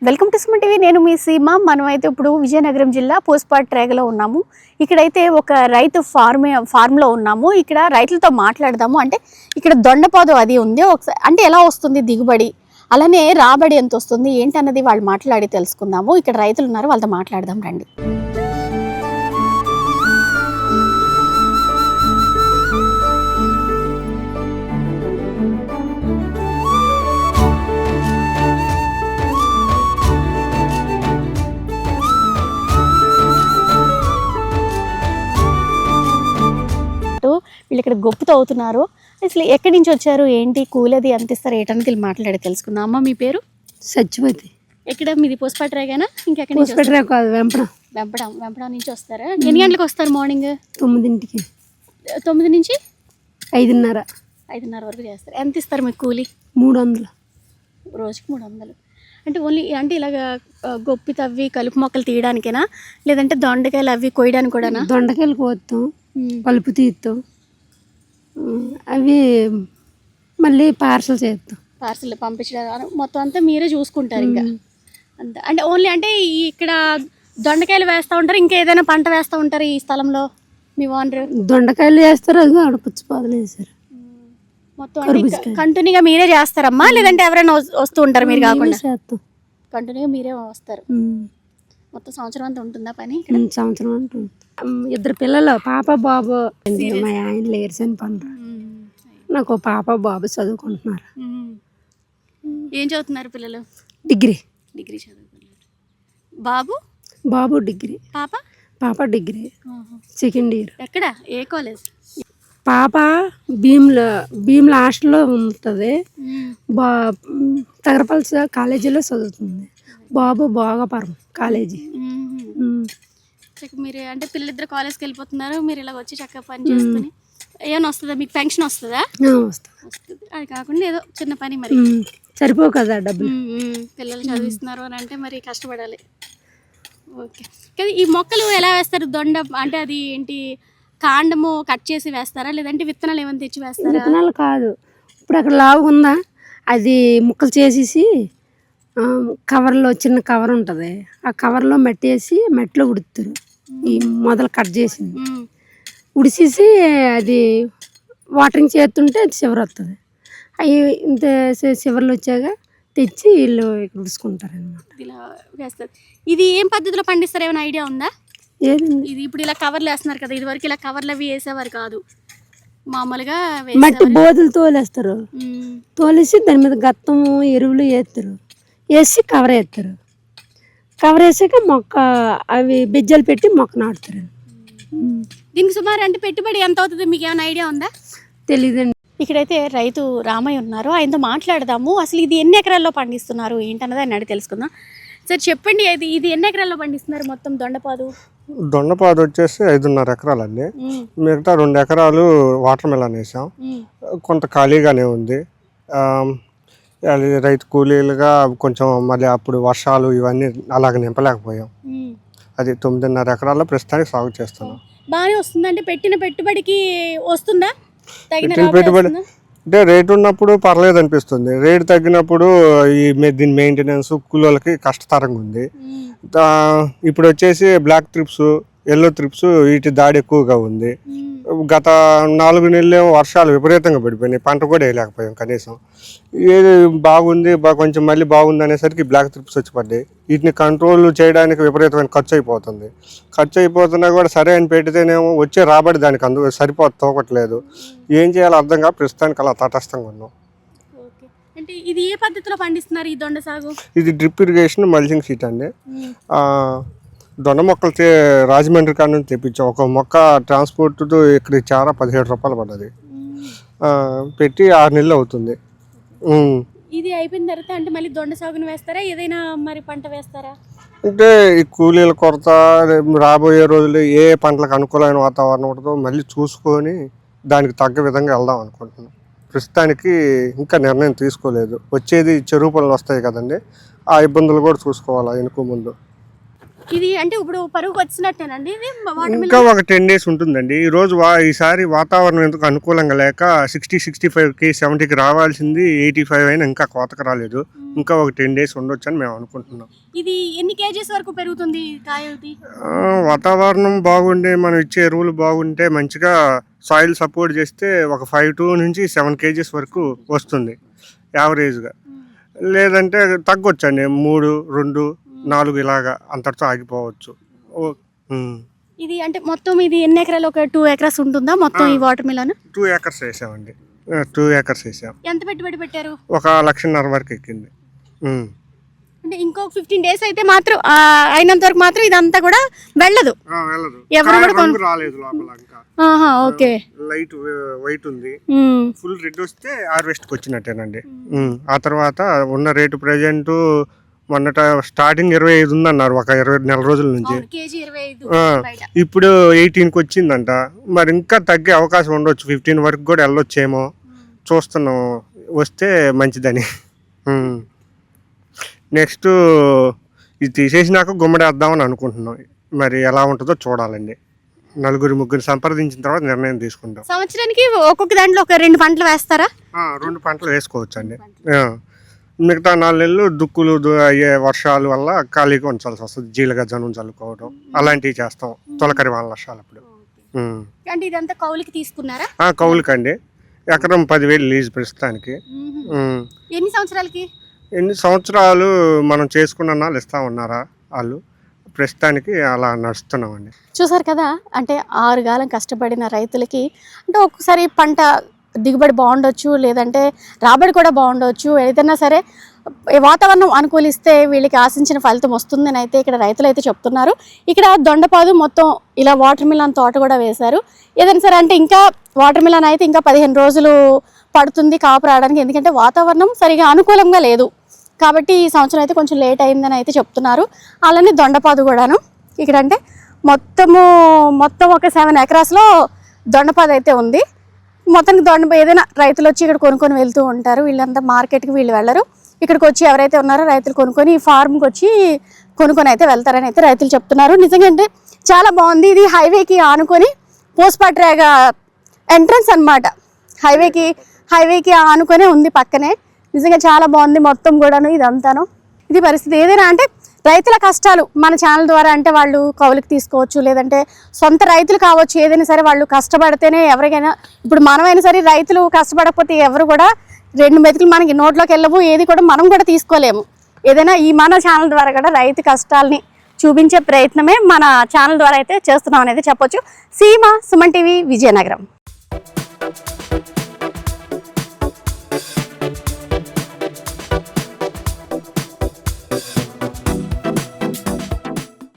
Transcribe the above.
Welcome to Suman TV. నేను మీ సీమ. మనమైతే ఇప్పుడు విజయనగరం జిల్లా పూసపాటి ట్రేగలో ఉన్నాము. ఇక్కడైతే ఒక రైతు ఫార్మ్లో ఉన్నాము. ఇక్కడ రైతులతో మాట్లాడదాము. అంటే ఇక్కడ దొండపాదు అది ఉంది. ఒకసారి అంటే ఎలా వస్తుంది దిగుబడి, అలానే రాబడి ఎంత వస్తుంది ఏంటన్నది వాళ్ళు మాట్లాడి తెలుసుకుందాము. ఇక్కడ రైతులు ఉన్నారు, వాళ్ళతో మాట్లాడదాం రండి. వీళ్ళు ఇక్కడ గొప్పతో అవుతున్నారు. అసలు ఎక్కడి నుంచి వచ్చారు, ఏంటి, కూలది ఎంత ఇస్తారు, ఏంటన్నది వీళ్ళు మాట్లాడి తెలుసుకుందాం. అమ్మ మీ పేరు? సత్యవతి. ఎక్కడ మీది పూసపాటి ట్రేగేనా? ఇంకెక్కడ నుంచి? వెంపడం నుంచి వస్తారా? ఎన్ని గంటలకు వస్తారు? మార్నింగ్ 9కి. 9 నుంచి 5:30 వరకు చేస్తారు. ఎంత ఇస్తారు మీకు కూలి? 300. రోజుకి 300. అంటే ఓన్లీ అంటే ఇలాగ గొప్పి తవ్వి కలుపు మొక్కలు తీయడానికేనా, లేదంటే దొండకాయలు అవి కోయడానికి కూడానా? దొండకాయలు కోస్తాం, కలుపు తీస్తాం, అవి మళ్ళీ పార్సల్ చేస్తాం. పార్సల్ పంపించడం మొత్తం అంతా మీరే చూసుకుంటారు ఇంకా అంత? అంటే ఓన్లీ అంటే ఇక్కడ దొండకాయలు వేస్తూ ఉంటారు, ఇంకా ఏదైనా పంట వేస్తూ ఉంటారు ఈ స్థలంలో మీ ఓనర్? దొండకాయలు వేస్తారు, అది ఆడపుచ్చిపాదులు వేస్తారు. మొత్తం కంటిన్యూగా మీరే చేస్తారమ్మా, లేదంటే ఎవరైనా వస్తూ ఉంటారు? మీరు కాకుండా కంటిన్యూగా మీరే వస్తారు. మొత్తం సంవత్సరం అంతా ఉంటుందా పని? సంవత్సరం ఉంటుంది. 2 పిల్లలు, పాప బాబు. మా ఆయన లేరు, చనిపోయినారు. నాకు పాప బాబు చదువుకుంటున్నారు. ఏం చదువుతున్నారు పిల్లలు? డిగ్రీ చదువుతున్నారు. బాబు డిగ్రీ, పాప డిగ్రీ సెకండ్ ఇయర్. ఎక్కడ, ఏ కాలేజ్? పాప భీమ్ల హాస్టల్లో ఉంటుంది, తగరపల్లి కాలేజీలో చదువుతుంది. బాబు భోగపురం కాలేజీ. మీరు అంటే పిల్లలిద్దరు కాలేజ్కి వెళ్ళిపోతున్నారు, మీరు ఇలా వచ్చి చక్కగా పని చేసుకుని ఏమైనా వస్తుందా మీకు? పెన్షన్ వస్తుందా? వస్తుంది. అది కాకుండా ఏదో చిన్న పని మరి సరిపోవు కదా డబ్బులు. పిల్లలు చదివిస్తున్నారు అని అంటే మరి కష్టపడాలి. ఓకే. కానీ ఈ మొక్కలు ఎలా వేస్తారు? దొండ అంటే అది ఏంటి, కాండము కట్ చేసి వేస్తారా, లేదంటే విత్తనాలు ఏమైనా తెచ్చి వేస్తారా? విత్తనాలు కాదు, ఇప్పుడు అక్కడ లావు ఉందా, అది ముక్కలు చేసేసి కవర్లో, చిన్న కవర్ ఉంటుంది, ఆ కవర్లో మట్టి వేసి మట్టిలో ఉడుతారు. ఈ మొదలు కట్ చేసింది ఉడిసేసి అది వాటరింగ్ చేస్తుంటే అది చివరి వస్తుంది. అవి ఇంత చివరిలో వచ్చాక తెచ్చి వీళ్ళు ఇక్కడ ఉడుచుకుంటారు అనమాట. ఇలా వేస్తారు. ఇది ఏం పద్ధతిలో పండిస్తారు, ఏమైనా ఐడియా ఉందా? ఏది ఇది ఇప్పుడు ఇలా కవర్లు వేస్తున్నారు కదా, ఇది వరకు ఇలా కవర్లు అవి వేసేవారు కాదు, మామూలుగా మట్టి బోధులు తోలేస్తారు. తోలేసి దాని మీద గత్తము ఎరువులు వేస్తారు, వేసి కవర్ వేస్తారు. కవర్ వేసాక మొక్క అవి బిజ్జలు పెట్టి మొక్క నాటుతారు. దీనికి సుమారు అంటే పెట్టుబడి ఎంత అవుతుంది, మీకు ఏమైనా ఐడియా ఉందా? తెలీదండి. ఇక్కడైతే రైతు రామయ్య ఉన్నారు, ఆయనతో మాట్లాడదాము. అసలు ఇది ఎన్ని ఎకరాల్లో పండిస్తున్నారు ఏంటన్నది ఆయన అడిగి తెలుసుకుందాం. సార్ చెప్పండి, ఇది ఎన్ని ఎకరాల్లో పండిస్తున్నారు మొత్తం దొండపాదు? దొండపాదు వచ్చేసి 5.5 ఎకరాలండి. మిగతా 2 ఎకరాలు వాటర్ మెలన్ వేసాం. కొంత ఖాళీగానే ఉంది. అది రైతు కూలీలుగా కొంచెం మళ్ళీ అప్పుడు వర్షాలు ఇవన్నీ అలాగ నింపలేకపోయాం. అది 9.5 ఎకరాల్లో ప్రస్తుతానికి సాగు చేస్తున్నాం. బాగానే వస్తుంది అంటే పెట్టిన పెట్టుబడికి వస్తుందా? పెట్టుబడి అంటే రేటు ఉన్నప్పుడు పర్లేదు అనిపిస్తుంది, రేటు తగ్గినప్పుడు దీని మెయింటెనెన్స్ కూలీలకి కష్టతరంగా ఉంది. ఇప్పుడు వచ్చేసి బ్లాక్ ట్రిప్స్, ఎల్లో ట్రిప్స్ వీటి దాడి ఎక్కువగా ఉంది. గత 4 నెలలు వర్షాలు విపరీతంగా పడిపోయినాయి, పంట కూడా వేయలేకపోయాం కనీసం. ఏది బాగుంది కొంచెం మళ్ళీ బాగుంది అనేసరికి బ్లాక్ ట్రిప్స్ వచ్చి పడ్డాయి. వీటిని కంట్రోల్ చేయడానికి విపరీతమైన ఖర్చు అయిపోతున్నా కూడా సరే అని పెడితేనేమో వచ్చే రాబడి దానికి తోకట్లేదు. ఏం చేయాలో అర్థం కాక ప్రస్తుతానికి అలా తటస్థంగా ఉన్నాం. అంటే ఇది ఏ పద్ధతిలో పండిస్తున్నారు ఈ దొండ సాగు? ఇది డ్రిప్ ఇరిగేషన్ మల్చింగ్ షీట్ అండి. దొండ మొక్కలు రాజమండ్రి కాడ నుంచి తెప్పించాం. ఒక మొక్క ట్రాన్స్పోర్ట్ ఇక్కడ చాలా 17 రూపాయలు పడ్డది. పెట్టి 6 నెలలు అవుతుంది. ఇది అయిపోయిన తర్వాత అంటే మళ్ళీ దొండ సాగును వేస్తారా, ఏదైనా మరి పంట వేస్తారా? అంటే ఈ కూలీల కొరత, రాబోయే రోజులు ఏ పంటలకు అనుకూలమైన వాతావరణం ఉంటుందో మళ్ళీ చూసుకొని దానికి తగ్గ విధంగా వెళ్దాం అనుకుంటున్నాం. ప్రస్తుతానికి ఇంకా నిర్ణయం తీసుకోలేదు. వచ్చేది చెరువు పనులు వస్తాయి కదండి, ఆ ఇబ్బందులు కూడా చూసుకోవాలి ఎనుకో ముందు. ఇది అంటే ఇప్పుడు పరుగుకి వచ్చినట్టేనండి ఇది ఇంకా ఒక 10 days ఉంటుందండి. ఈరోజు ఈసారి వాతావరణం ఎందుకు అనుకూలంగా లేక 60-65కి 70కి రావాల్సింది 85 అయినా ఇంకా కోతకు రాలేదు. ఇంకా ఒక 10 days ఉండొచ్చు అని మేము అనుకుంటున్నాం. ఇది ఎన్ని కేజీస్ వరకు పెరుగుతుంది కాయది? వాతావరణం బాగుండే మనం ఇచ్చే ఎరువులు బాగుంటే మంచిగా సాయిల్ సపోర్ట్ చేస్తే ఒక 5 నుంచి 7 kgs వరకు వస్తుంది యావరేజ్గా. లేదంటే తగ్గొచ్చండి 3, 2, 4 ఇలాగా అంతటితో ఆగిపోవచ్చు. ఇది అంటే మొత్తం ఇది ఎన్ని ఎకరాలు? ఒక 2 acres ఉంటుందా మొత్తం ఈ వాటర్ మిలన్? 2 acres వేసామండి. 2 acres వేసాం. ఎంత పెట్టుబడి పెట్టారు? 1,50,000 వరకు ఎక్కింది. అంటే ఇంకొక 15 days అయితే మాత్రం అయినంత వరకు మాత్రం ఇదంతా కూడా వెళ్ళదు. ఎవరు కూడా రాలేదు లోపల ఇంకా. ఓకే. లైట్ వైట్ ఉంది. ఫుల్ రెడ్ వస్తే హార్వెస్ట్ కి వచ్చినట్టేనండి. ఆ తర్వాత ఉన్న రేటు ప్రెజెంట్ మొన్నట స్టార్టింగ్ 25 ఉందన్నారు ఒక 20 నెల రోజుల నుంచి. ఇప్పుడు 18కి వచ్చిందంట. మరి ఇంకా తగ్గే అవకాశం ఉండొచ్చు, 15 వరకు కూడా వెళ్ళొచ్చేమో చూస్తున్నాం, వస్తే మంచిదని. నెక్స్ట్ ఇది తీసేసినాక గుమ్మడేద్దామని అనుకుంటున్నాం. మరి ఎలా ఉంటుందో చూడాలండి. 4-3 సంప్రదించిన తర్వాత నిర్ణయం తీసుకుంటాం. సంవత్సరానికి ఒక్కొక్క దాంట్లో ఒక 2 పంటలు వేస్తారా? 2 పంటలు వేసుకోవచ్చు అండి. మిగతా 4 నెలలు దుక్కులు అయ్యే వర్షాల వల్ల ఖాళీగా ఉంచాల్సి వస్తుంది. జీలుగా జనం చల్లుకోవడం అలాంటివి చేస్తాం తొలకరి వాళ్ళ వర్షాలు అప్పుడు. అంటే ఇదంతా కౌలుకి తీసుకున్నారా? కౌలుకండి. ఎకరం 10,000 లీజ్ ప్రస్తుతానికి. ఎన్ని సంవత్సరాలకి? ఎన్ని సంవత్సరాలు మనం చేసుకున్న నాళ్ళు ఇస్తా ఉన్నారా వాళ్ళు. ప్రస్తుతానికి అలా నడుస్తున్నామండి. చూసారు కదా, అంటే 6 కాలం కష్టపడిన రైతులకి అంటే ఒక్కసారి పంట దిగుబడి బాగుండొచ్చు, లేదంటే రాబడి కూడా బాగుండొచ్చు. ఏదైనా సరే వాతావరణం అనుకూలిస్తే వీళ్ళకి ఆశించిన ఫలితం వస్తుందని అయితే ఇక్కడ రైతులు అయితే చెప్తున్నారు. ఇక్కడ దొండపాదు మొత్తం ఇలా వాటర్ మిలన్ తోట కూడా వేశారు. ఏదైనా సరే అంటే ఇంకా వాటర్ మిలన్ అయితే ఇంకా 15 రోజులు పడుతుంది కాపు రావడానికి, ఎందుకంటే వాతావరణం సరిగా అనుకూలంగా లేదు కాబట్టి ఈ సంవత్సరం అయితే కొంచెం లేట్ అయిందని అయితే చెప్తున్నారు. అలానే దొండపాదు కూడాను ఇక్కడ అంటే మొత్తం ఒక 7 acresలో దొండపాదు అయితే ఉంది. మొత్తానికి ఏదైనా రైతులు వచ్చి ఇక్కడ కొనుక్కొని వెళ్తూ ఉంటారు. వీళ్ళంతా మార్కెట్కి వీళ్ళు వెళ్ళరు, ఇక్కడికి వచ్చి ఎవరైతే ఉన్నారో రైతులు కొనుక్కొని ఈ ఫార్మ్కి వచ్చి కొనుక్కొని అయితే వెళ్తారని అయితే రైతులు చెప్తున్నారు. నిజంగా అంటే చాలా బాగుంది. ఇది హైవేకి ఆనుకొని పోస్పాట్ రేగ ఎంట్రన్స్ అనమాట. హైవేకి ఆనుకొనే ఉంది పక్కనే. నిజంగా చాలా బాగుంది మొత్తం కూడాను ఇదంతాను. ఇది పరిస్థితి. ఏదైనా అంటే రైతుల కష్టాలు మన ఛానల్ ద్వారా అంటే వాళ్ళు కౌలుకి తీసుకోవచ్చు, లేదంటే సొంత రైతులు కావచ్చు. ఏదైనా సరే వాళ్ళు కష్టపడితేనే ఎవరికైనా, ఇప్పుడు మనమైనా సరే రైతులు కష్టపడకపోతే ఎవరు కూడా 2 మెతుకులు మనకి నోట్లోకి వెళ్ళవు, ఏది కూడా మనం కూడా తీసుకోలేము. ఏదైనా ఈ మన ఛానల్ ద్వారా కూడా రైతు కష్టాలని చూపించే ప్రయత్నమే మన ఛానల్ ద్వారా అయితే చేస్తున్నాం అనేది చెప్పొచ్చు. సీమ సుమన్ టీవీ, విజయనగరం.